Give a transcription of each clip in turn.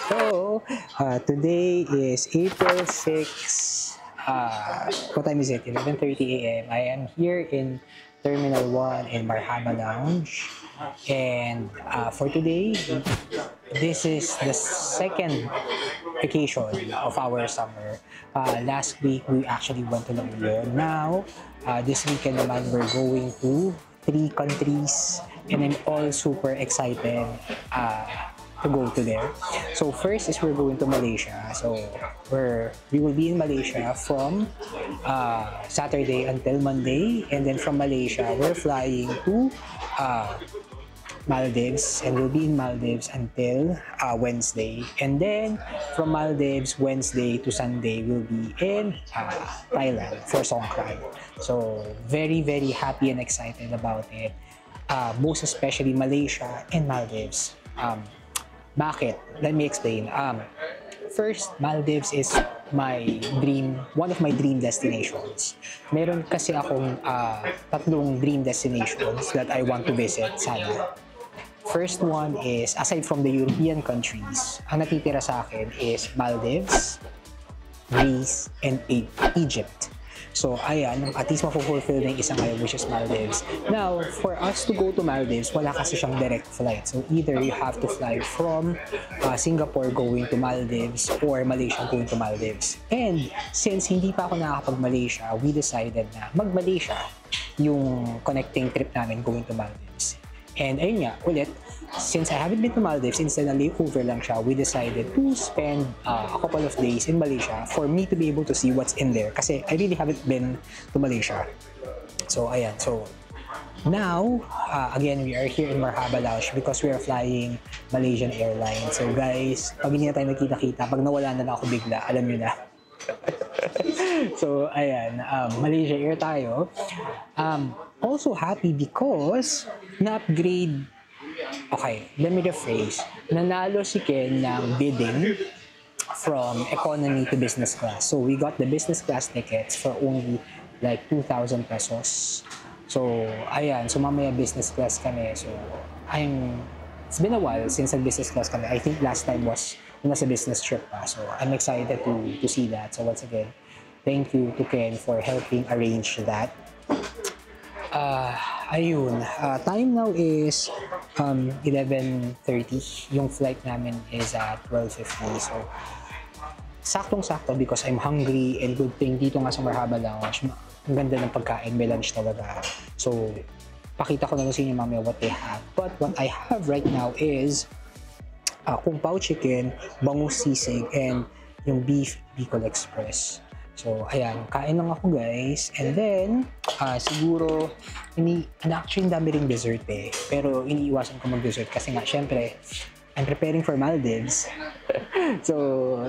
Today is April 6. What time is it? 11:30 a.m. I am here in Terminal 1 in Marhaba Lounge. And for today, this is the second vacation of our summer. Last week, we actually went to La Union. Now, this weekend naman, we're going to 3 countries. And I'm all super excited to go to there. So first is we're going to Malaysia. So we will be in Malaysia from Saturday until Monday, and then from Malaysia we're flying to Maldives, and we'll be in Maldives until Wednesday, and then from Maldives Wednesday to Sunday we'll be in Thailand for Songkran. So very happy and excited about it. Most especially Malaysia and Maldives. Bakit? Let me explain. First, Maldives is one of my dream destinations. Meron kasi akong tatlong dream destinations that I want to visit sana. First one is, aside from the European countries, ang natitira sa akin is Maldives, Greece, and Egypt. So, ayan, at least mapufulfill na yung isang ngayon, which is Maldives. Now, for us to go to Maldives, wala kasi siyang direct flight. So, either you have to fly from Singapore going to Maldives or Malaysia going to Maldives. And since hindi pa ako nakakapag-Malaysia, we decided na mag-Malaysia yung connecting trip namin going to Maldives. And ayun nga, ulit, since I haven't been to Maldives, instead na layover lang siya, we decided to spend a couple of days in Malaysia for me to be able to see what's in there. Kasi I really haven't been to Malaysia. So, ayan. So, now, again, we are here in Marhaba Lounge because we are flying Malaysian Airlines. So, guys, pag hindi na tayo nagkita-kita, pag nawala na ako bigla, alam nyo na. So, ayan, Malaysia Air tayo. Also happy because na-upgrade. Okay, let me rephrase. Nanalo si Ken ng bidding from economy to business class. So we got the business class tickets for only like 2,000 pesos. So, ayan. So, mamaya business class kami. So, it's been a while since business class kami. I think last time was when nasa business trip pa. So, I'm excited to see that. So, once again, thank you to Ken for helping arrange that. Ayun. Time now is 11:30. Yung flight namin is at 12:50. So, saktong-sakto because I'm hungry, and good thing dito nga sa Marhaba Lounge, ang ganda ng pagkain, may lunch talaga. So, pakita ko na lang sa inyo mamaya what they have. But what I have right now is kung pao chicken, bangus sisig, and yung beef Bicol Express. So, ayan, kain lang ako guys. And then, siguro, actually, dami ring dessert eh. Pero, iniiwasan ko mag-dessert kasi nga, syempre, I'm preparing for Maldives. So,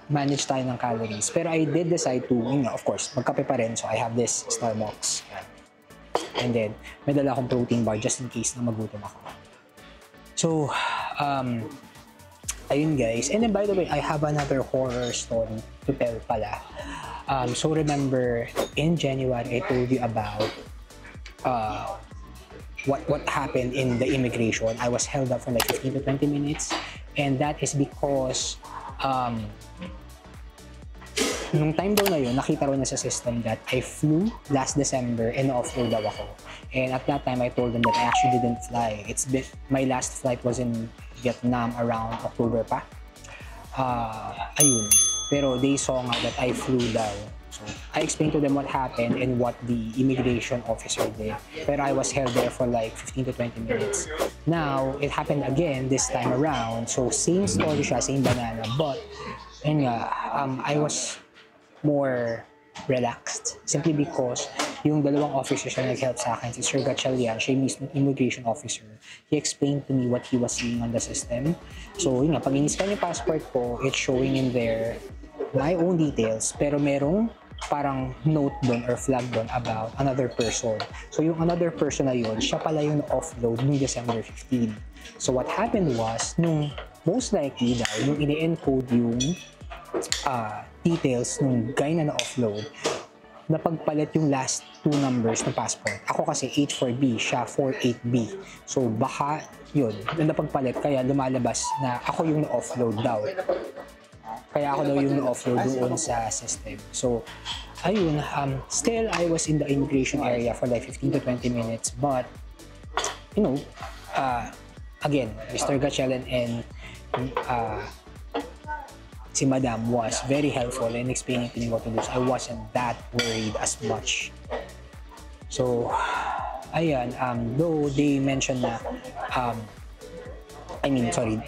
manage tayo ng calories. Pero I did decide to, of course, magkape pa rin. So, I have this Starbucks. And then, may dala akong protein bar just in case na magutom ako. So, ayun guys. And then by the way, I have another horror story to tell pala. So remember, in January, I told you about what happened in the immigration. I was held up for like 15 to 20 minutes. And that is because nung time daw na yun, nakita rin na sa system that I flew last December and off-road daw ako. And at that time, I told them that I actually didn't fly. My last flight was in Vietnam around October pa. Ayun. Pero they saw nga that I flew daw. So, I explained to them what happened and what the immigration officer did. Pero I was held there for like 15 to 20 minutes. Now, it happened again this time around. So, same story siya, same banana. But, yun nga, I was more relaxed simply because yung dalawang officers na nag-help sa akin, si Sir Gatchalian, siya yung mismo immigration officer. He explained to me what he was seeing on the system. So, yun nga, pag in-scan yung passport ko, it's showing in there my own details, pero merong parang note doon or flag doon about another person. So, yung another person na yun, siya pala yung offload noong December 15. So, what happened was, nung most likely daw, nung ini-encode yung details ng guy na na-offload, napagpalit yung last 2 numbers ng passport. Ako kasi 84B, siya 48B. So baka yun, napagpalit, kaya lumalabas na ako yung na-offload daw. Kaya ako daw yung na-offload doon sa system. So, ayun, still I was in the immigration area for like 15 to 20 minutes, but, you know, again, Mr. Gatchalian and si Madam was very helpful in explaining to me what to do. So I wasn't that worried as much. So, ayan, though they mentioned na,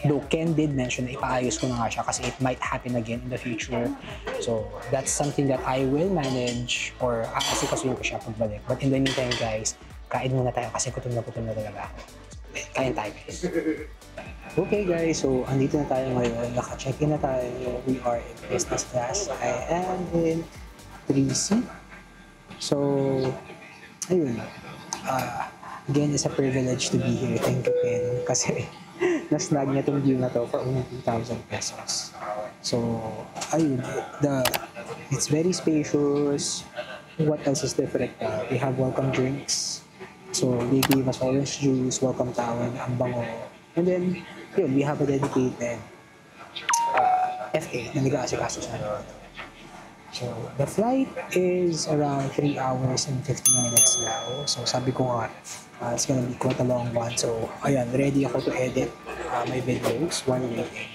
though Ken did mention na ipaayos ko na nga siya kasi it might happen again in the future. So, that's something that I will manage or aasikasuhin ko siya pagbalik. But in the meantime, guys, kain muna tayo kasi gutom na talaga ako. Kain tayo, guys. Okay, guys, so andito na tayo ngayon. Naka-check-in na tayo. We are in business class. I am in 3C. So, ayun. Again, it's a privilege to be here. Thank you, Ken. Kasi na-snag niya itong view na to for only 2,000 pesos. So, ayun. It's very spacious. What else is different? They have welcome drinks. So, they gave us orange juice, welcome towel, ang bango. And then, yun, we have a dedicated FA na nag-aasikaso sa atin. So, the flight is around 3 hours and 15 minutes now. So, sabi ko nga, it's gonna be quite a long one. So, ayan, ready ako to edit my videos one week.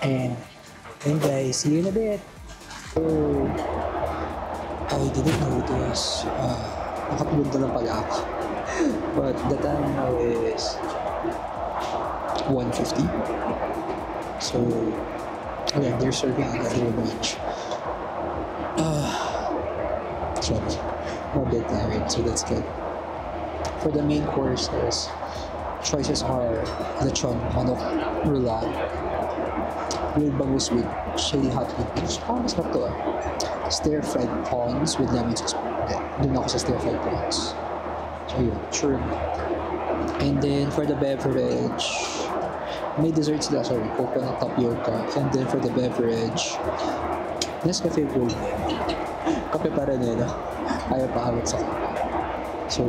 And, then guys, see you in a bit. So, I didn't notice, nakatulog na lang pala ako. But the time now is 1:50. So, again, they're serving another lunch. Sorry, I'm a bit tired, so that's good. For the main courses, choices are lechon, manok, rulan, grilled bangus with chili hot with peach. Oh, masarap to ah. Stir-fried prawns with lemon sauce. Doon ako sa stir-fried prawns. So yun, sure. And then for the beverage, may dessert sila, sorry, coconut tapioca. And then for the beverage, Nescafe Gold. Kape para nila. Ayaw pa hawat sa kape. So,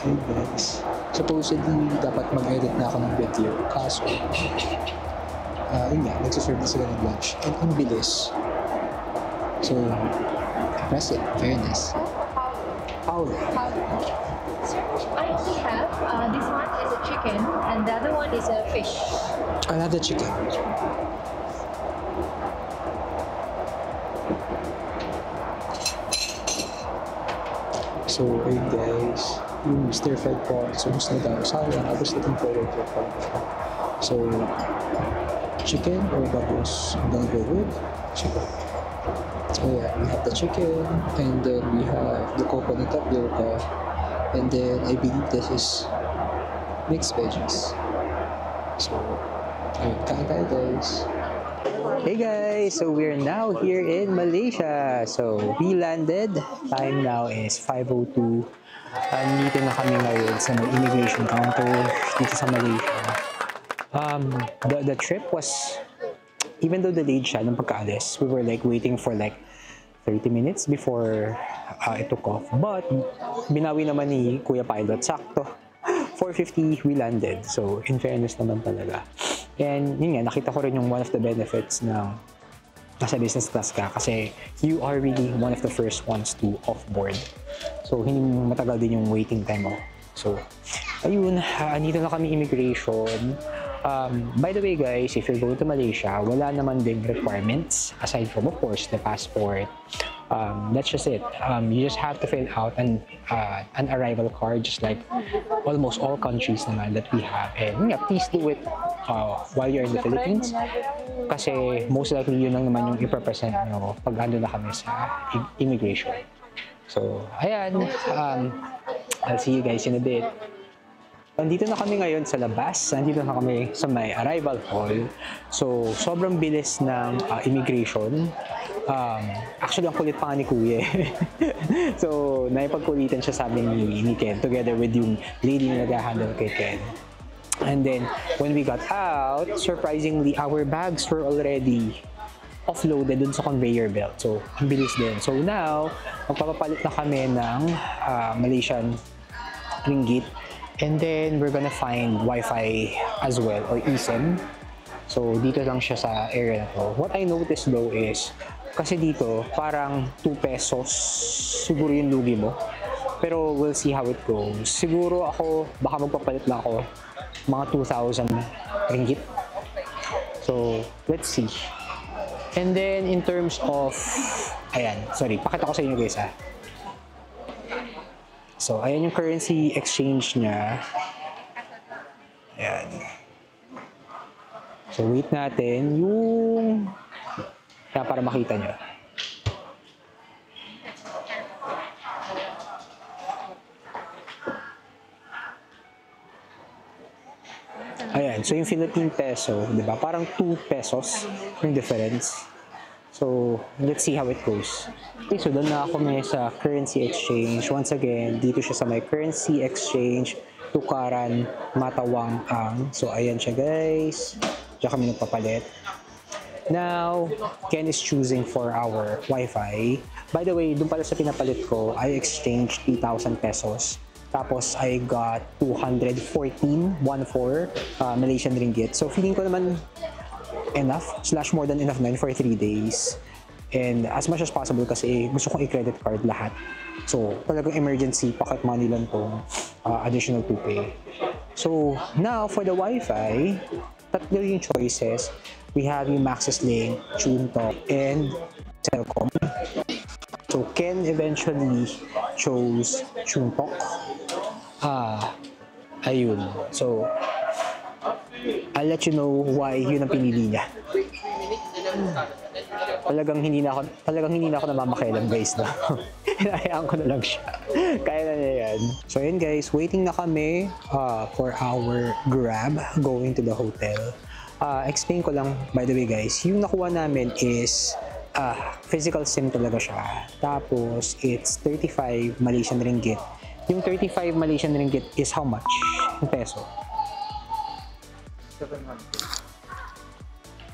hey guys. Supposedly, dapat mag-edit na ako ng video. Kaso, yun nga, nagsaserve na sila ng lunch. And ang bilis. So, impressive. Fairness. Paula. I only have, this one is a chicken and the other one is a fish. I'll have the chicken. So, hey guys, yung stir-fried prawns, so gusto na tayo. Sayang, I was looking forward to it. So, chicken or bangus? I'm gonna go with chicken. So yeah, we have the chicken, and then we have the coconut tapioca, and then I believe this is mixed veggies. So, ayun, kain tayo guys. Hey guys, so we're now here in Malaysia. So we landed. Time now is 5:02. Nandito na kami ngayon sa immigration counter dito sa Malaysia. The trip was, even though delayed siya nung pagkaalis, we were like waiting for like 30 minutes before it took off. But binawi naman ni Kuya Pilot, sakto 4:50 we landed. So in fairness naman talaga. And yun nga, nakita ko rin yung one of the benefits ng nasa business class ka kasi you are really one of the first ones to off-board. So, hindi matagal din yung waiting time mo. So, ayun, andito na kami immigration. By the way guys, if you're going to Malaysia, wala naman din requirements aside from, of course, the passport. That's just it. You just have to fill out an arrival card, just like almost all countries naman that we have. And yeah, please do it while you're in the Philippines. Kasi most likely yun lang naman yung i-represent nyo pag ando na kami sa immigration. So, ayan. I'll see you guys in a bit. Nandito na kami ngayon sa labas. Nandito na kami sa may arrival hall. So, sobrang bilis ng immigration. Actually, ang kulit pa nga ni Kuya. So, naipagkulitan siya sa amin ni Ken together with yung lady na nag-handle kay Ken. And then, when we got out, surprisingly, our bags were already offloaded dun sa conveyor belt. So, ang bilis din. So now, magpapapalit na kami ng Malaysian ringgit. And then, we're gonna find Wi-Fi as well, or eSIM. So, dito lang siya sa area na to. What I noticed though is, kasi dito, parang 2 pesos siguro yung lugi mo. Pero we'll see how it goes. Siguro ako, baka magpapalit lang ako mga 2,000 ringgit. So, let's see. And then, in terms of, ayan, sorry, pakita ko sa inyo guys ha. So, ayan yung currency exchange niya. Ayan. So, wait natin yung... Kaya para makita nyo. Ayan. So, yung Philippine peso, di ba? Parang 2 pesos yung difference. So, let's see how it goes. Okay, so doon na ako may sa currency exchange. Once again, dito siya sa may currency exchange, tukaran, matawang ang. So, ayan siya guys. Diyan kami nagpapalit. Now, Ken is choosing for our Wi-Fi. By the way, doon pala sa pinapalit ko, I exchanged 3,000 pesos. Tapos, I got 214 Malaysian ringgit. So, feeling ko naman enough, / more than enough na for 3 days. And as much as possible kasi gusto kong i-credit card lahat. So, talagang emergency pocket money lang tong additional to pay. So, now for the Wi-Fi, tatlo yung choices. We have yung Maxis Link, TuneTalk, and Celcom. So, Ken eventually chose TuneTalk. Ayun. So, I'll let you know why yun ang pinili niya. Talagang hindi na ako namamakialam guys, no? Hinahayaan ko na lang siya. Kaya na niya yan. So yun guys, waiting na kami for our Grab going to the hotel. Explain ko lang, by the way guys, yung nakuha namin is physical SIM talaga siya. Tapos, it's 35 Malaysian ringgit. Yung 35 Malaysian ringgit is how much in peso? 700.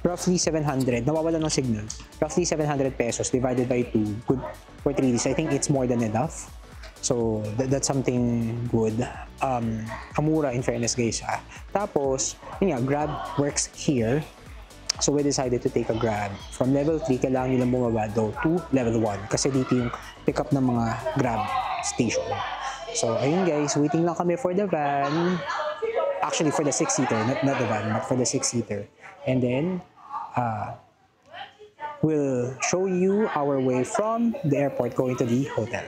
Roughly 700. Nawawala ng signal. Roughly 700 pesos divided by 2. Good for 3 days. I think it's more than enough. So, that's something good. Amura in fairness guys ha. Tapos, yun nga, Grab works here. So, we decided to take a Grab. From level 3, kailangan nyo lang bumaba daw to level 1. Kasi dito yung pick up ng mga Grab station. So, ayun guys, waiting lang kami for the van. Actually, for the 6-seater, not the van, but for the 6-seater. And then, we'll show you our way from the airport going to the hotel.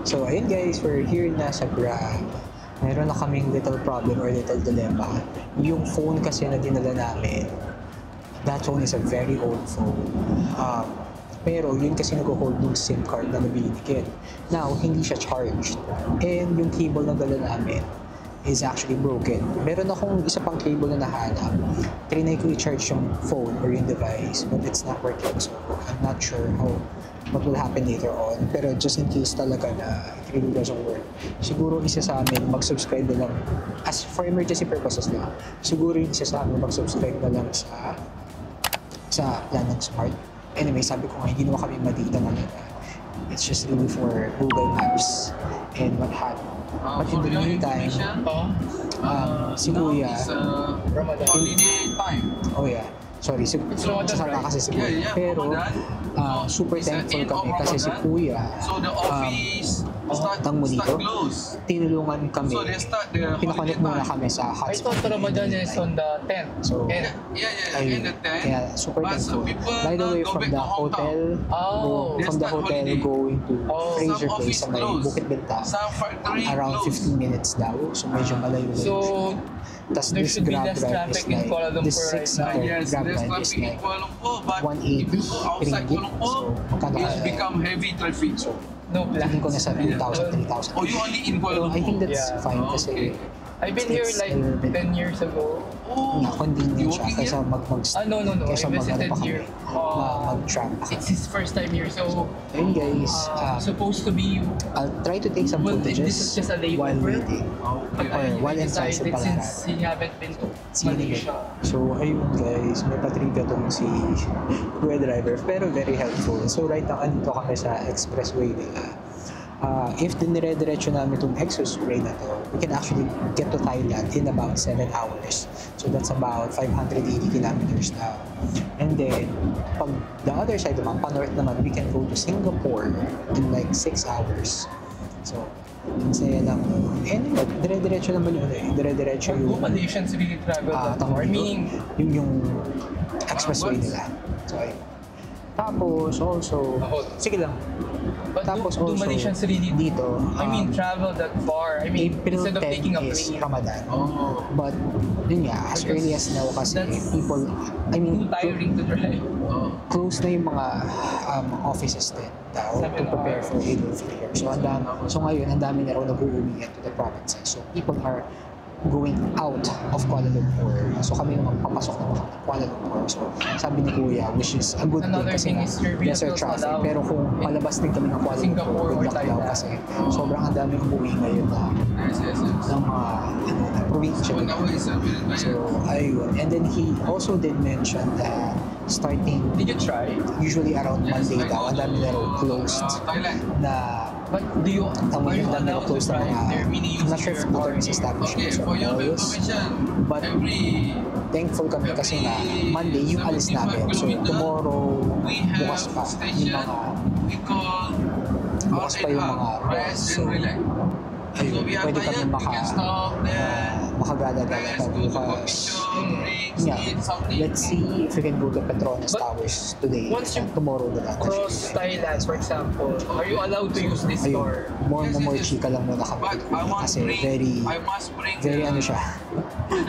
So, ayun guys, we're here na sa Grab. Meron na kaming little problem or little dilemma. Yung phone kasi na dinala namin, that phone is a very old phone. Pero yun kasi nag-hold ng SIM card na nabili ni Ken. Now, hindi siya charged. And yung cable na dala namin is actually broken. Meron akong isa pang cable na nahanap. Trinay ko i-charge yung phone or yung device, but it's not working. So, I'm not sure what will happen later on. Pero just in case talaga na it really doesn't work, siguro isa sa amin mag-subscribe na lang. As for emergency purposes lang, siguro yung isa sa amin mag-subscribe na lang sa plan ng Smart. Anyway, sabi ko nga, hindi naman kami madita talaga. It's just really for Google Maps and what have you. But in the meantime, si Kuya, Holiday time. oh yeah, sorry, sasata kasi si Kuya. Pero, super thankful kami kasi si Kuya, So the office tang mo dito, close. tinulungan kami. So they start their Pinakonect muna kami sa I hotspot. thought Ramadan is on the 10th. So, Yeah, ayun, in the tent. kaya super But thankful. people By the way, go from back the to hometown. Oh, from the hotel going to Fraser Some Place office sa may closed. Bukit Bintang, Some factory around closed. 15 minutes daw. So, medyo malayo. so Tas there this should be Grab less drive is traffic in like, Kuala Lumpur this right 6-seater now. Yes, Grab there's drive is traffic in like Kuala Lumpur, but 180 if you go outside ringgit. Kuala Lumpur, So, magkano it's kaya? become heavy traffic. No Tingin ko plans. nasa 2,000, 3,000. Oh, you only in Kuala Pero Lumpur? I think that's Yeah. fine Oh, kasi okay. I've been here it's like a little bit- 10 years ago. Oh, convenient siya you kaysa No. kaysa I visited pa here. kami, mag-tramp. It's his first time here, so Ayun guys, supposed to be. I'll try to take some Well, footages this is just a while layover. waiting. Okay. Or while I inside sa decided Palaran. since he haven't been to Sige. Malaysia. So, ayun guys, may patrivia tong si Kuya Driver, pero very helpful. So, right now, andito kami sa expressway nila. If dinire-diretso namin itong expressway na to, we can actually get to Thailand in about 7 hours. So, that's about 580 kilometers now. And then, pag the other side naman, pa-north naman, we can go to Singapore in like 6 hours. So, ang saya lang. And dire-diretso naman yun dire-diretso Do yung Malaysians really travel that tawag far? dito, Meaning, yung expressway nila. So, ayun. Tapos also, sige lang. but Tapos do also, Malaysians really dito, I mean, travel that far? I mean, April instead of 10 taking a is plane. Ramadan. Oh. But, yun nga, as early as now kasi That's people, I mean, Too tiring to drive. Oh. close na yung mga offices din daw to 7 prepare hours. for Eid al-Fitr. So ngayon, ang dami na raw nag-uuwi to the provinces. So people are going out of Kuala Lumpur. So kami naman papasok na Kuala Lumpur. So sabi ni Kuya, which is a good Another thing kasi thing is your lesser vehicles traffic. allowed Pero kung in palabas din kami ng Kuala Lumpur, Singapore good or luck daw Thailand. kasi sobrang ang daming umuwi ngayon na Yes. ng mga probinsya. 1 hour is a minute by So ayun. And then he also did mention that starting Did you try? usually around Monday daw, ang dami na raw closed Thailand. na But do you, tawag are you yung dami na allowed to closed na drive mga, there? Meaning I'm not sure using if your car motorist here? establishments Okay, or for your malls, information, but every thankful kami kasi na Monday yung alis namin. So tomorrow, we have bukas pa yung station mga, we call bukas pa yung mga rest so, and relax. So ayun, we are pwede kami tired, we can stop there. makagala-gala Rest, pa go to coffee bukas. shop, drinks, Yeah, eat something. let's see if we can go to Petronas But Towers today. once you Tomorrow na lang. Cross Thailand, for example, are you allowed to use this Ayun, store? more Yes, yes, more yes. chika lang muna kami. But I want Kasi bring, I must bring very ano siya.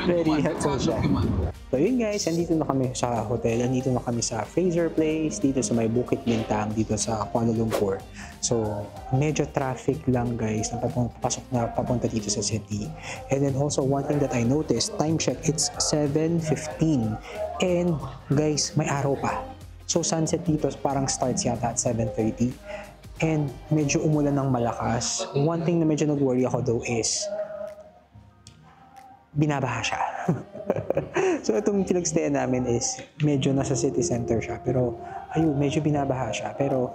Very document, helpful the siya. document. So yun guys, andito na kami sa hotel, andito na kami sa Fraser Place, dito sa may Bukit Bintang, dito sa Kuala Lumpur. So, medyo traffic lang guys, na papasok na papunta dito sa city. And then also, one thing that I noticed, time check, it's 7:15. And guys, may araw pa. So, sunset dito parang starts yata at 7:30. And medyo umulan ng malakas. One thing na medyo nag-worry ako though is, binabaha siya. So itong pinagstayan namin is medyo nasa city center siya, pero ayun, medyo binabaha siya, pero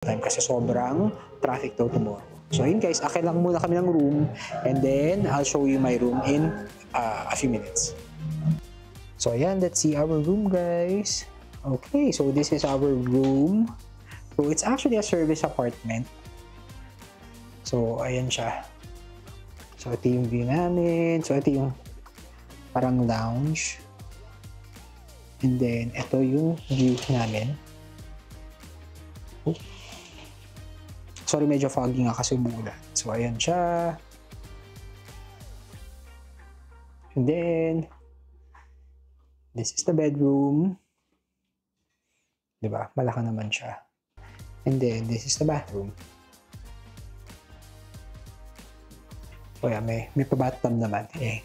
time kasi sobrang traffic daw tomorrow. So yun guys, akin lang muna kami ng room and then I'll show you my room in a few minutes. So ayan, let's see our room guys. Okay, so this is our room. So it's actually a service apartment. So ayan siya. So ito yung view namin. So ito yung parang lounge. And then ito yung view namin. Sorry, medyo foggy nga kasi umuulan. So, ayan siya. And then, this is the bedroom. Diba? Malaki naman siya. And then, this is the bathroom. So, yeah, may pa-bathtub naman. Eh.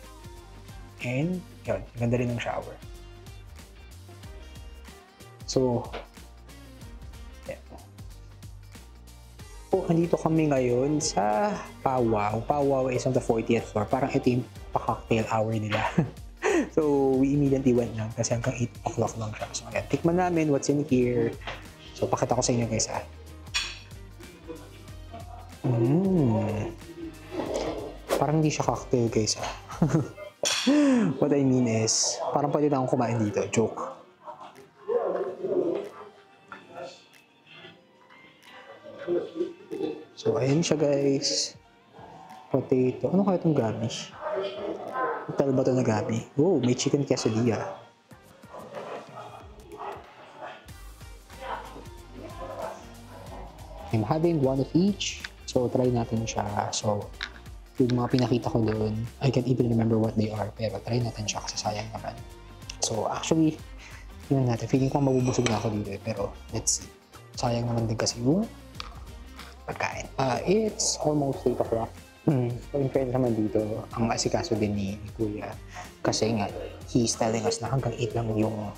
And, yun. Ganda rin ng shower. So, yeah. So, andito kami ngayon sa Powwow. Powwow is on the 40th floor. Parang ito yung pa-cocktail hour nila. So, we immediately went lang kasi hanggang 8 o'clock lang siya. So, ayan. Tikman namin what's in here. So, pakita ko sa inyo guys, Parang hindi siya cocktail guys, What I mean is, parang pwede na akong kumain dito. Joke. So, ayan siya guys. Potato. Ano kaya itong gabi? Hotel ba ito na gabi? Oh, may chicken quesadilla. I'm having one of each. So, try natin siya. So, yung mga pinakita ko doon, I can't even remember what they are. Pero try natin siya kasi sayang naman. So, actually, yun natin. Feeling ko mabubusog na ako dito Pero, let's see. Sayang naman din kasi yung pagkain. It's almost 8 o'clock. So, in fairness naman dito, ang asikaso din ni Kuya. Kasi nga, he's telling us na hanggang 8 lang yung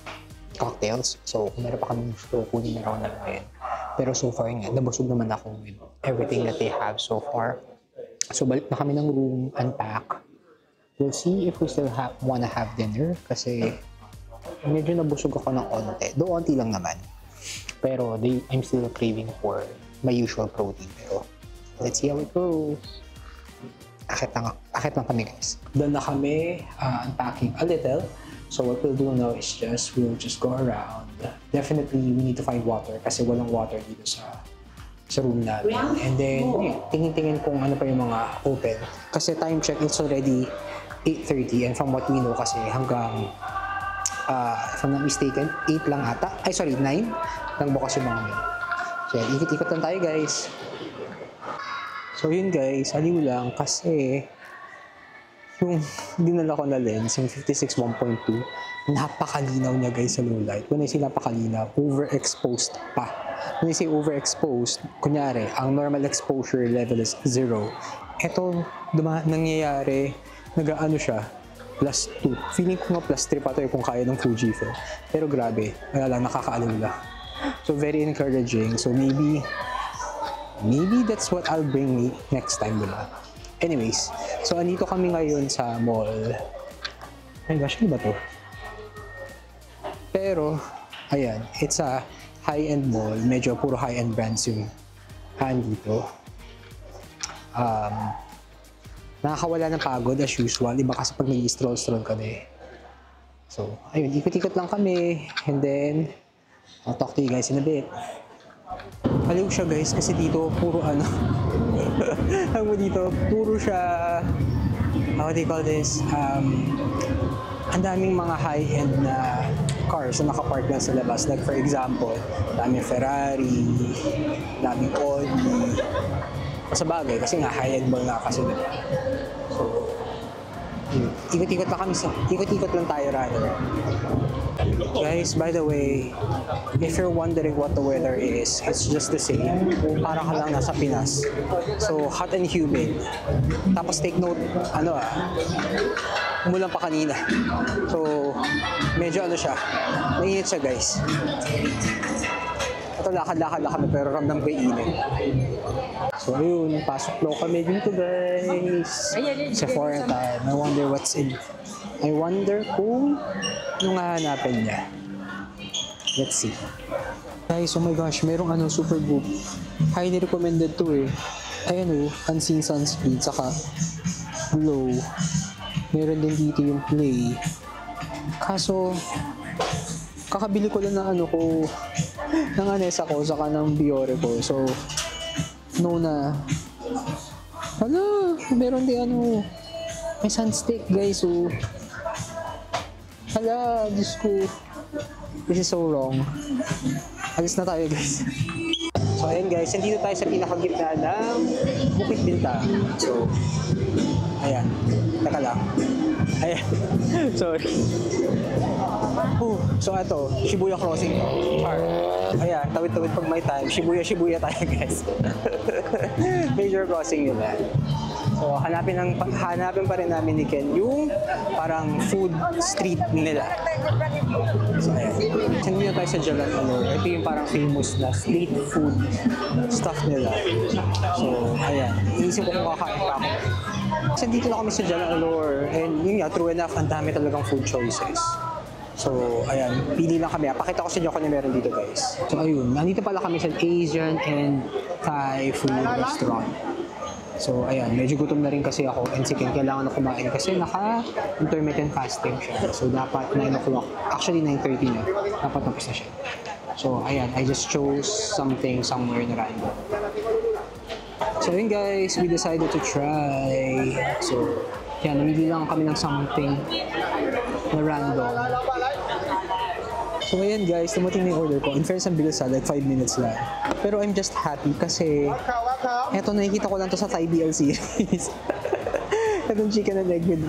cocktails. So, kung meron pa kami gusto, kunin na ako na lang. Pero so far nga, nabusog naman ako with everything that they have so far. So, balik na kami ng room, unpack. We'll see if we still wanna have dinner. Kasi, medyo nabusog ako ng onte. Though, onti lang naman. Pero, I'm still craving for my usual protein. Pero, let's see how it goes. Akit lang kami guys. Done na kami unpacking a little. So what we'll do now is we'll just go around. Definitely, we need to find water kasi walang water dito sa room namin. And then, tingin-tingin kung ano pa yung mga open. Kasi time check, it's already 8:30 and from what we know kasi hanggang, if I'm not mistaken, 8 lang ata. 9 lang bukas yung mga yun. So, ikot-ikot lang tayo guys. So yun guys, aliw lang kasi yung dinala ko na lens, yung 56 1.2, napakalinaw niya guys sa low light. When I say napakalinaw, overexposed pa. When I say overexposed, kunyari, ang normal exposure level is 0. Ito, nangyayari, nag-ano siya, +2. Feeling ko nga +3 pa ito kung kaya ng Fujifilm. Pero grabe, wala lang, nakakaaliw lang. So very encouraging. So maybe that's what I'll bring next time, diba? Anyways, so andito kami ngayon sa mall. Ay gosh, ano ba to? Pero, ayan, it's a high-end mall. Medyo puro high-end brands yung dito. Nakakawala ng pagod as usual. Iba kasi pag nag-stroll kami. So, ayun, ikot-ikot lang kami. And then, I'll talk to you guys in a bit. Aliw siya guys kasi dito puro ano dito puro siya how do you call this ang daming mga high-end na cars na nakapark lang sa labas, like for example daming Ferrari, daming Audi sa bagay kasi nga high-end mall nga kasi so ikot-ikot lang tayo rather. Guys, by the way, if you're wondering what the weather is, it's just the same. Para ka lang nasa Pinas. So, hot and humid. Tapos take note, umulan pa kanina. So, medyo siya, mainit siya guys. Ito lakad-lakad lang kami pero ramdam ko yung init. So ayun, pasok daw kami dito guys. Sa foreign time. I wonder what's in. I wonder kung yung hahanapin niya. Let's see. Guys, oh my gosh, merong super good. Highly recommended to Ayan unseen sunscreen, saka glow. Meron din dito yung play. Kaso, kakabili ko lang na ng Anessa ko, saka ng Biore ko. So, no na. Hala, meron din may sunstick guys. So, hala, Diyos ko. This is so wrong. Alis na tayo guys. So So ayan guys, nandito tayo sa pinakagitna ng Bukit Bintang. So, ayan. Teka lang. Ayan. Sorry. So ito, Shibuya Crossing. Ayan, tawid-tawid pag may time. Shibuya tayo guys. Major crossing yun yan. So hanapin pa rin namin ni Ken yung parang food street nila. So ayan. Nandito tayo sa Jalan Alor. Ito yung parang famous na street food stuff nila. So ayan. Iisip ko kung kakain pa ako. Kasi dito na kami sa Jalan Alor. And yun nga, true enough, ang dami talagang food choices. So, ayan, pili lang kami. Pakita ko sa inyo kung ano meron dito, guys. So, ayun, nandito pala kami sa Asian and Thai food restaurant. So, ayan, medyo gutom na rin kasi ako and si Ken kailangan na kumain kasi naka-intermittent fasting siya. So, dapat 9 o'clock. Actually, 9:30 na. Dapat tapos na siya. So, ayan, I just chose something somewhere na random. So, ayun guys, we decided to try. So, yan, namili lang kami ng something na random. So ayan guys, tumating na yung order ko. In fairness, ang bilis like 5 minutes lang. Pero I'm just happy kasi eto, nakikita ko lang to sa Thai BL series. Itong chicken and egg with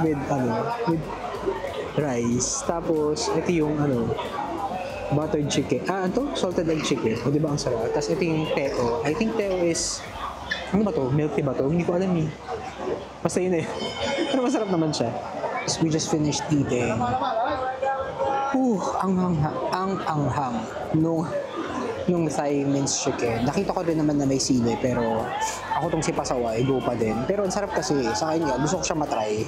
rice. Tapos, ito yung buttered chicken. Ito, salted egg chicken. O diba ang sarap? Tapos ito yung teo. I think teo is, ano ba to? Milk tea ba to? Hindi ko alam eh. Basta yun eh. Pero masarap naman siya. So we just finished eating. Ang anghang nung Thai minced chicken. Nakita ko din naman na may sili pero ako tong si Pasaway, go pa din. Pero ang sarap kasi sa akin nga, gusto ko siya matry.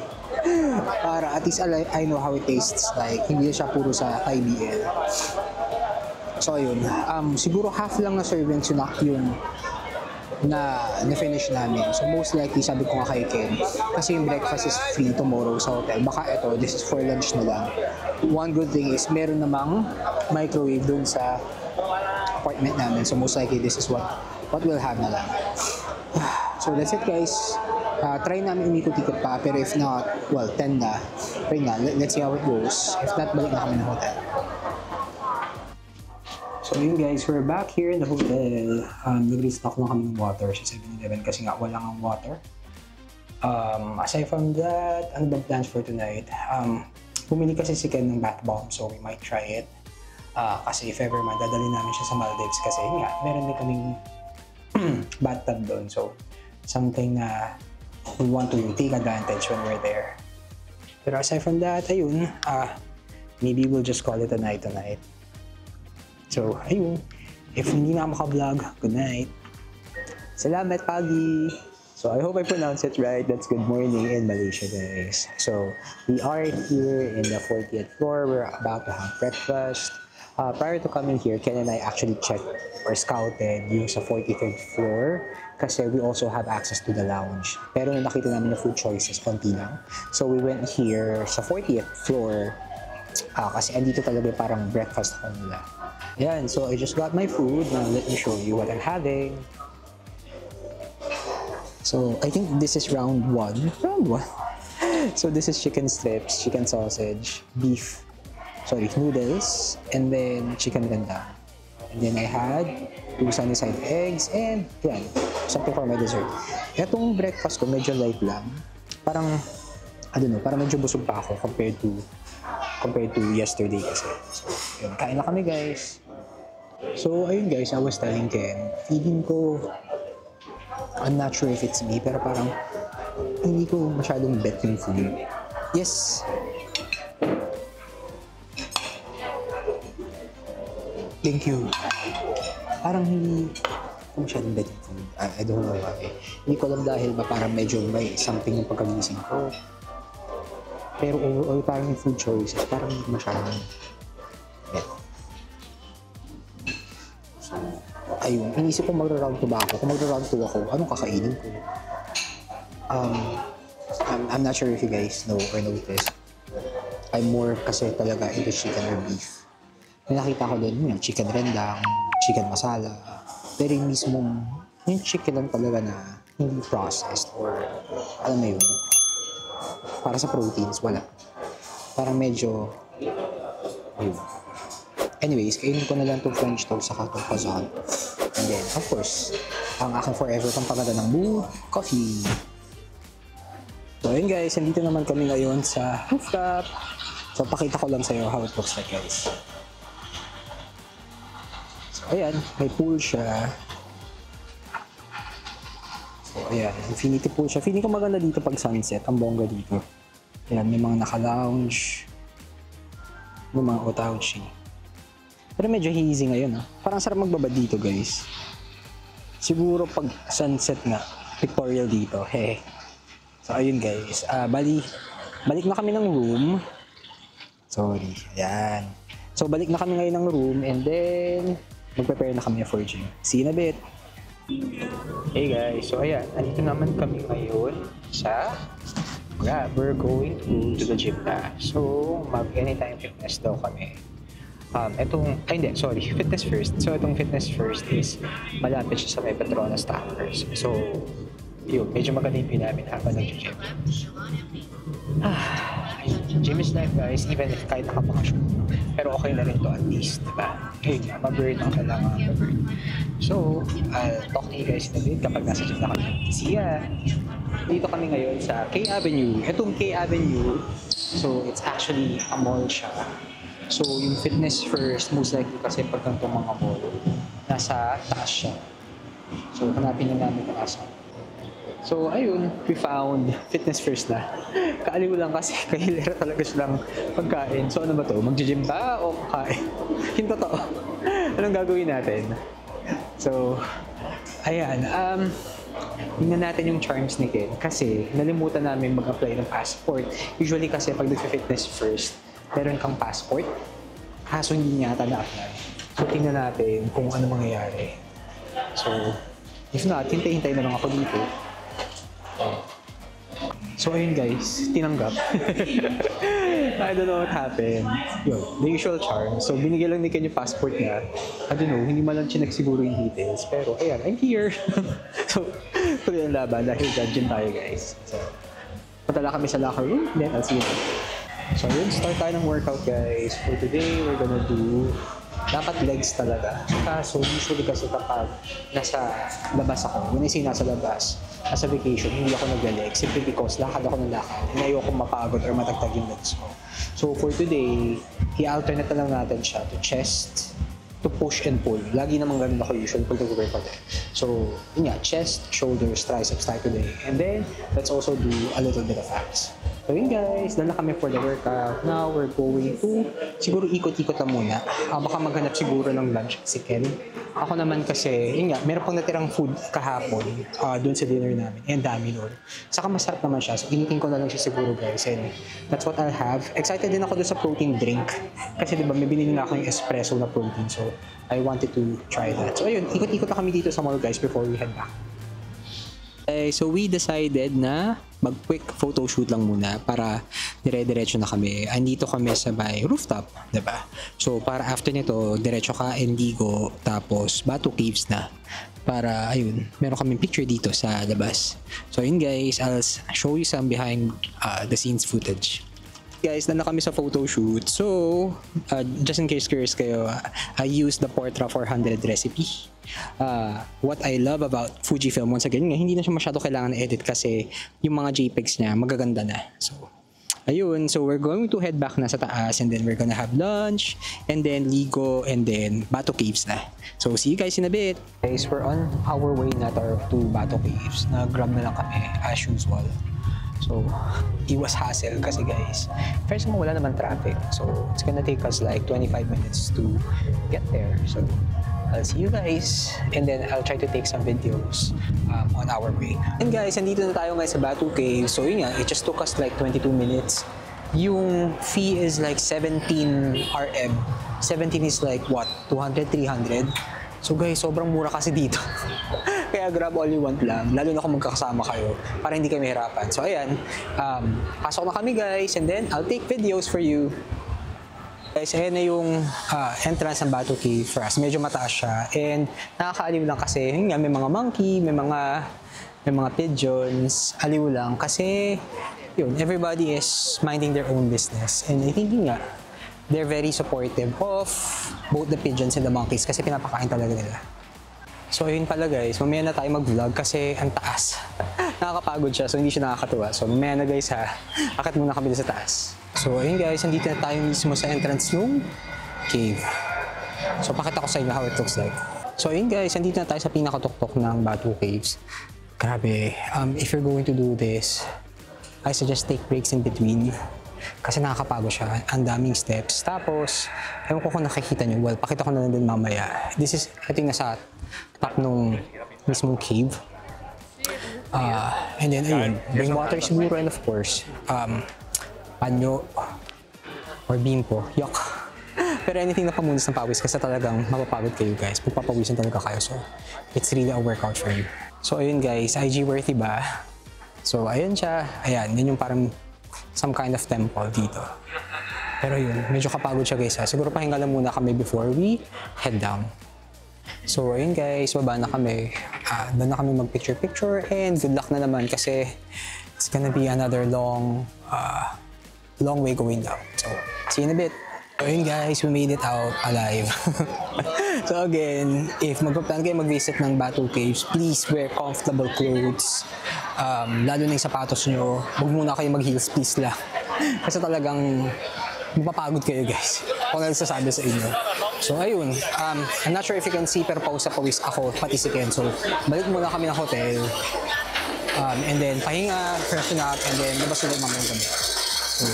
Para at least I know how it tastes like. Hindi siya puro sa Thai BL. So ayun, siguro half lang na servings yung na-finish namin. So most likely, sabi ko nga kay Ken, kasi yung breakfast is free tomorrow sa hotel. Baka ito, this is for lunch na lang. One good thing is, meron namang microwave dun sa apartment namin. So most likely, this is what we'll have na lang. So that's it guys. Try namin umikot-ikot pa, pero if not, well, 10 na. Try na, let's see how it goes. If not, balik na kami ng hotel. So yun guys, we're back here in the hotel. Nag-restock lang kami ng water sa 7-Eleven kasi nga wala ang water. Aside from that, ano bang plans for tonight? Bumili kasi si Ken ng bath bomb, so we might try it. Kasi if ever man, dadali namin siya sa Maldives kasi yun nga, meron din kaming bathtub doon. So something na we want to take advantage when we're there. Pero aside from that, ayun, maybe we'll just call it a night tonight. So, ayun. If hindi na maka-vlog, good night. Salamat, Pagi! So, I hope I pronounced it right. That's good morning in Malaysia, guys. So, we are here in the 40th floor. We're about to have breakfast. Prior to coming here, Ken and I actually checked or scouted yung sa 43rd floor kasi we also have access to the lounge. Pero nung nakita namin na food choices, konti lang. So, we went here sa 40th floor kasi andito talaga parang breakfast hall nila. Yan, so I just got my food. Now let me show you what I'm having. So I think this is round one. So this is chicken strips, chicken sausage, beef, noodles, and then chicken rendang. And then I had 2 sunny side eggs and yan, something for my dessert. Etong breakfast ko medyo light lang. Parang, I don't know, parang medyo busog pa ako compared to yesterday kasi. So, yun, kain na kami guys. So, ayun guys, I was telling Ken, feeling ko, I'm not sure if it's me, pero parang hindi ko masyadong bet yung food. Yes! Thank you. Parang hindi ko masyadong bet yung food. I don't know why. Hindi ko alam dahil ba parang medyo may something yung pagkagising ko. Pero overall, parang yung food choices, parang hindi ko masyadong bet. Ayun, inisip ko magra-round 2 ba ako? Kung magra-round 2 ako, anong kakainin ko? I'm not sure if you guys know or notice. I'm more kasi talaga into chicken or beef. May nakita ko din yung chicken rendang, chicken masala. Pero yung mismong, yung chicken lang talaga na hindi processed or alam mo yun. Para sa proteins, wala. Parang medyo, ayun. Anyways, kainin ko na lang itong French toast saka itong croissant. And then, of course, ang aking forever pampaganda ng Boo Coffee. So ayun guys, nandito naman kami ngayon sa rooftop. So pakita ko lang sa'yo how it looks like guys. So ayan, may pool siya. So ayan, infinity pool siya. Feeling ko maganda dito pag sunset, ang bongga dito. Ayan, may mga naka-lounge. May mga otauchi. Pero medyo hazy ngayon ah. Parang sarap magbabad dito guys. Siguro pag sunset nga, pictorial dito. Hehe. So ayun guys, balik na kami ng room. Sorry, ayan. So balik na kami ngayon ng room and then mag-prepare na kami for gym. See you in a bit. Hey guys, so ayan, andito naman kami ngayon sa Grab. We're going to the gym na. So mag-anytime fitness daw kami. Fitness first. So itong fitness first is malapit siya sa may Petronas Towers. So yun, medyo maganda yung namin habang nag-gym. Gym is life guys, even if kahit nakapakashoot. Pero okay na rin to at least, diba? Yun nga, ma-burn ang kailangan ma-burn. So, I'll talk to you guys in a bit kapag nasa gym na kami. See ya! Dito kami ngayon sa K Avenue. Itong K Avenue, so it's actually a mall siya. So, yung fitness first, most likely kasi pag ganitong mga mall, nasa taas siya. So, hanapin na namin kung nasa. So, ayun, we found fitness first na. Kaaliw lang kasi kahilera talaga silang pagkain. So, ano ba to? Mag-gym ba o kakain? Yung totoo. Anong gagawin natin? So, ayan. Tingnan natin yung charms ni Ken kasi nalimutan namin mag-apply ng passport. Usually kasi pag nag-fitness first, meron kang passport. Kaso hindi niya ata na-apply. So, tingnan natin kung ano mangyayari. So, if not, hintay-hintay na lang ako dito. So ayun guys, tinanggap. I don't know what happened. Yun, the usual charm. So binigyan lang ni Ken yung passport niya. I don't know, hindi man lang chinek siguro yung details. Pero ayan, I'm here. So, tuloy ang laban dahil dyan tayo guys. So, patala kami sa locker room, then I'll see you. So yun, start tayo ng workout guys. For today, we're gonna do dapat legs talaga. Kaso usually kasi kapag nasa labas ako, when I say nasa labas, nasa vacation, hindi ako nag-legs simply because lakad ako ng lakad and ayoko mapagod or matagtag yung legs ko. So for today, i-alternate na lang natin siya to chest, to push and pull. Lagi naman ganun ako usually pag nag-workout eh. So yun nga, chest, shoulders, triceps tayo today. And then, let's also do a little bit of abs. So yun guys, dala kami for the workout. Now, we're going to, siguro ikot-ikot lang muna. Baka maghanap siguro ng lunch si Ken. Ako naman kasi, yun nga, meron pang natirang food kahapon doon sa dinner namin. And dami doon. Saka masarap naman siya. So initin ko na lang siya siguro guys. And that's what I'll have. Excited din ako doon sa protein drink. Kasi diba, may binili na ako yung espresso na protein. So I wanted to try that. So ayun, ikot-ikot na kami dito sa mall guys before we head back. Okay, so we decided na mag-quick photo shoot lang muna para dire-diretso na kami. Andito kami sa may rooftop, diba? So para after nito, diretso ka Endigo, tapos Batu Caves na. Para, ayun, meron kaming picture dito sa labas. So yun guys, I'll show you some behind the scenes footage. Guys, nandun kami sa photo shoot. So, just in case curious kayo, I used the Portra 400 recipe. What I love about Fujifilm, once again, hindi na siya masyado kailangan na-edit kasi yung mga JPEGs niya magaganda na. So, ayun. So, we're going to head back na sa taas and then we're gonna have lunch and then ligo and then Batu Caves na. So, see you guys in a bit. Guys, we're on our way na to Batu Caves. Nag-grab na lang kami as usual. So, iwas hassle kasi guys, first mo wala naman traffic. So, it's gonna take us like 25 minutes to get there. So, I'll see you guys and then I'll try to take some videos on our way. And guys, andito na tayo ngayon sa Batu Cave. So, yun nga, it just took us like 22 minutes. Yung fee is like 17 RM. 17 is like what? 200, 300? So guys, sobrang mura kasi dito. Kaya grab all you want lang, lalo na kung magkakasama kayo para hindi kayo mahirapan. So ayan, pasok na kami guys and then I'll take videos for you. Guys, ayan na yung entrance ng Batu Cave for us. Medyo mataas siya and nakakaaliw lang kasi yun nga, may mga monkey, may mga pigeons. Aliw lang kasi yun, everybody is minding their own business. And I think yun nga, they're very supportive of both the pigeons and the monkeys kasi pinapakain talaga nila. So ayun pala guys, mamaya na tayo mag-vlog kasi ang taas. Nakakapagod siya, so hindi siya nakakatuwa. So mamaya na guys ha, akit muna kami sa taas. So ayun guys, nandito na tayo mismo sa entrance ng cave. So pakita ko sa inyo how it looks like. So ayun guys, nandito na tayo sa pinakatuktok ng Batu Caves. Grabe, if you're going to do this, I suggest take breaks in between. Kasi nakakapagod siya, ang daming steps. Tapos, ewan ko kung nakikita nyo, well, pakita ko na lang din mamaya. This is, I think, nasa top nung mismong cave. And then, ayun, bring water siguro, and of course, panyo or bimpo, yuck. Pero anything na pamunas ng pawis kasi talagang mapapagod kayo guys. Pagpapawisan talaga kayo, so it's really a workout for you. So ayun guys, IG worthy ba? So ayun siya, ayan, yun yung parang some kind of temple dito. Pero yun, medyo kapagod siya guys ha. Siguro pahinga lang muna kami before we head down. So ayun guys, baba na kami. Doon na kami mag-picture-picture and good luck na naman kasi it's gonna be another long way going down. So, see you in a bit. So ayun guys, we made it out alive. So again, if magpa-plan kayo mag-visit ng Batu Caves, please wear comfortable clothes. Lalo na yung sapatos nyo. Huwag muna kayo mag-heels, please lang. Kasi talagang mapapagod kayo guys. Kung ano sasabi sa inyo. So ayun, I'm not sure if you can see pero pawis ako, pati si Ken. So balik muna kami ng hotel. And then pahinga, freshen up, and then labas ulit mamaya gabi. So,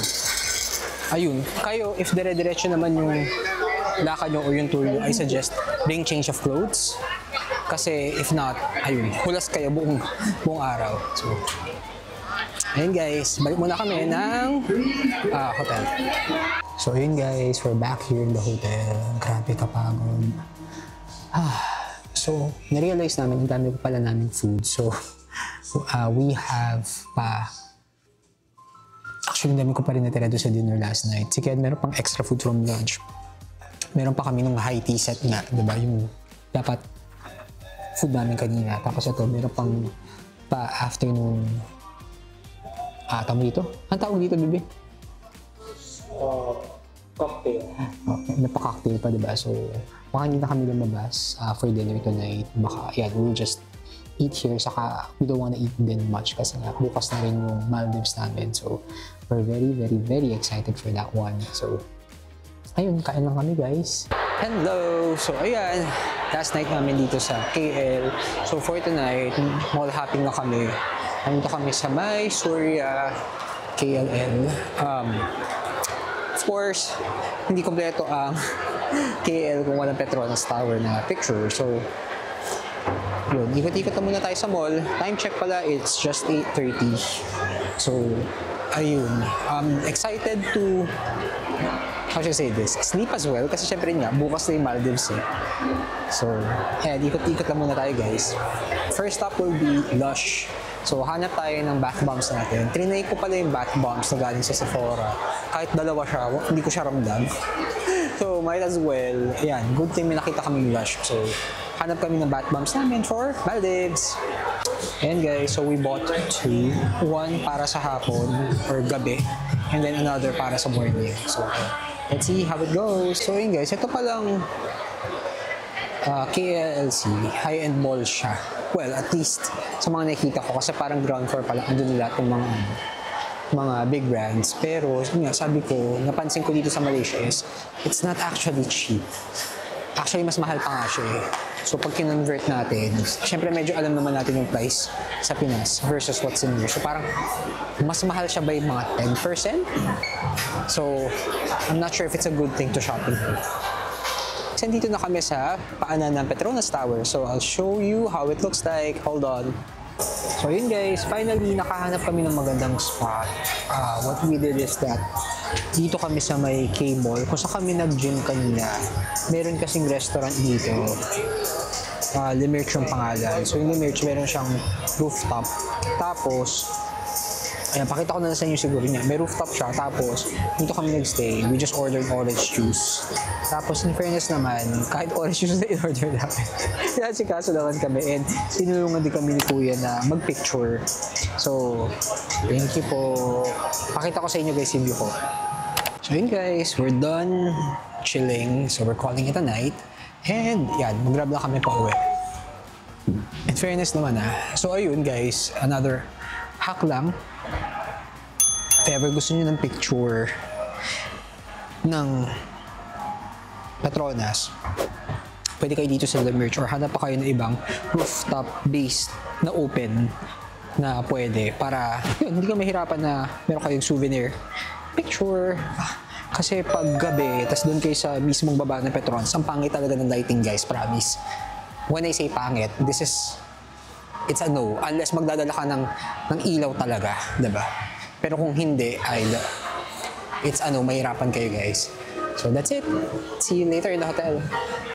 ayun, kayo, if dire-diretso naman yung lakad nyo or yung tour nyo, I suggest bring change of clothes. Kasi if not, ayun, hulas kayo buong araw. So, ayun guys, balik muna kami ng hotel. So ayun guys, we're back here in the hotel. Grabe kapagod. So, narealize namin, ang dami pa pala namin food. So, we have actually, dami ko pa rin natira doon sa dinner last night. Si Ken, meron pang extra food from lunch. Meron pa kami nung high tea set nga, diba? Yung dapat food namin kanina. Tapos ito, meron pang pa-afternoon. Tamo dito? Ang tawag dito, bebe? Cocktail. Okay, may pa-cocktail pa, diba? So, baka hindi na kami lumabas for dinner tonight. Baka, yan, we'll just eat here. Saka, we don't wanna eat din much kasi nga, bukas na rin yung Maldives namin. So, we're very, very, very excited for that one. So, ayun, kain lang kami guys. Hello! So, ayan, last night namin dito sa KL. So, for tonight, mall hopping na kami. Nandito kami sa May Surya, KLL. Of course, hindi kompleto ang KL kung walang Petronas Tower na picture. So, yun, ikot-ikot na muna tayo sa mall. Time check pala, it's just 8:30. So, ayun. Excited to, how should I say this? Sleep as well. Kasi syempre nga, bukas na yung Maldives eh. So, ayan, ikot-ikot na muna tayo guys. First stop will be Lush. So, hanap tayo ng bath bombs natin. Trinay ko pala yung bath bombs na galing sa Sephora. Kahit dalawa siya, hindi ko siya ramdam. So, might as well. Ayan, good thing may nakita kaming Lush. So, hanap kami ng bath bombs namin for Maldives. And guys, so we bought two. One para sa hapon or gabi. And then another para sa morning. So, let's see how it goes. So, yun guys, ito palang KLC. High-end mall siya. Well, at least sa mga nakikita ko. Kasi parang ground floor pala. Andun lahat ng mga big brands. Pero, yun nga, sabi ko, napansin ko dito sa Malaysia is, it's not actually cheap. Actually, mas mahal pa nga siya eh. So, pag kinonvert natin, syempre medyo alam naman natin yung price sa Pinas versus what's in here. So, parang mas mahal siya by mga 10%. So, I'm not sure if it's a good thing to shop in here. Kasi dito na kami sa paanan ng Petronas Tower. So, I'll show you how it looks like. Hold on. So, yun guys. Finally, nakahanap kami ng magandang spot. What we did is that dito kami sa may K-Mall. Kung saan kami nag-gym kanina, meron kasing restaurant dito. Limerch yung pangalan. So, yung Limerch, meron siyang rooftop. Tapos, ayan, pakita ko na sa inyo siguro niya. May rooftop siya. Tapos, dito kami nag-stay. We just ordered orange juice. Tapos, in fairness naman, kahit orange juice na in-order namin. Sinasikaso naman kami. And sinulungan din kami ni Kuya na mag-picture. So, thank you po. Pakita ko sa inyo guys yung view ko. So, yun guys. We're done chilling. So, we're calling it a night. And, yan. Mag-grab lang kami pa uwi. In fairness naman So ayun guys, another hack lang. If ever gusto niyo ng picture ng Petronas, pwede kayo dito sa The Merch or hanap pa kayo ng ibang rooftop-based na open na pwede para yun, hindi ka mahirapan na meron kayong souvenir picture. Kasi pag gabi, tas doon kayo sa mismong baba ng Petronas, ang pangit talaga ng lighting guys, promise. When I say pangit, it's a no. Unless magdadala ka ng ilaw talaga, diba? Pero kung hindi, it's a no, mahirapan kayo guys. So that's it. See you later in the hotel.